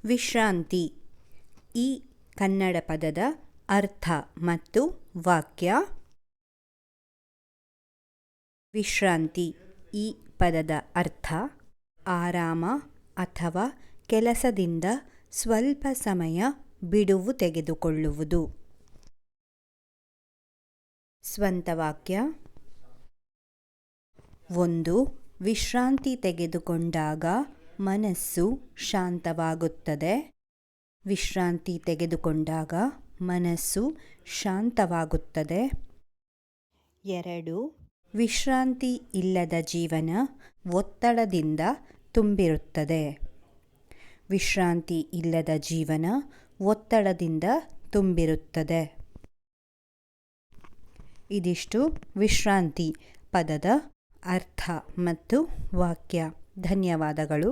ವಿಶ್ರಾಂತಿ ಈ ಕನ್ನಡ ಪದದ ಅರ್ಥ ಮತ್ತು ವಾಕ್ಯ. ವಿಶ್ರಾಂತಿ ಈ ಪದದ ಅರ್ಥ ಆರಾಮ ಅಥವಾ ಕೆಲಸದಿಂದ ಸ್ವಲ್ಪ ಸಮಯ ಬಿಡುವು ತೆಗೆದುಕೊಳ್ಳುವುದು. ಸ್ವಂತ ವಾಕ್ಯ. 1. ವಿಶ್ರಾಂತಿ ತೆಗೆದುಕೊಂಡಾಗ ಮನಸ್ಸು ಶಾಂತವಾಗುತ್ತದೆ. ವಿಶ್ರಾಂತಿ ತೆಗೆದುಕೊಂಡಾಗ ಮನಸ್ಸು ಶಾಂತವಾಗುತ್ತದೆ. 2. ವಿಶ್ರಾಂತಿ ಇಲ್ಲದ ಜೀವನ ಒತ್ತಡದಿಂದ ತುಂಬಿರುತ್ತದೆ. ವಿಶ್ರಾಂತಿ ಇಲ್ಲದ ಜೀವನ ಒತ್ತಡದಿಂದ ತುಂಬಿರುತ್ತದೆ. ಇದಿಷ್ಟು ವಿಶ್ರಾಂತಿ ಪದದ ಅರ್ಥ ಮತ್ತು ವಾಕ್ಯ. ಧನ್ಯವಾದಗಳು.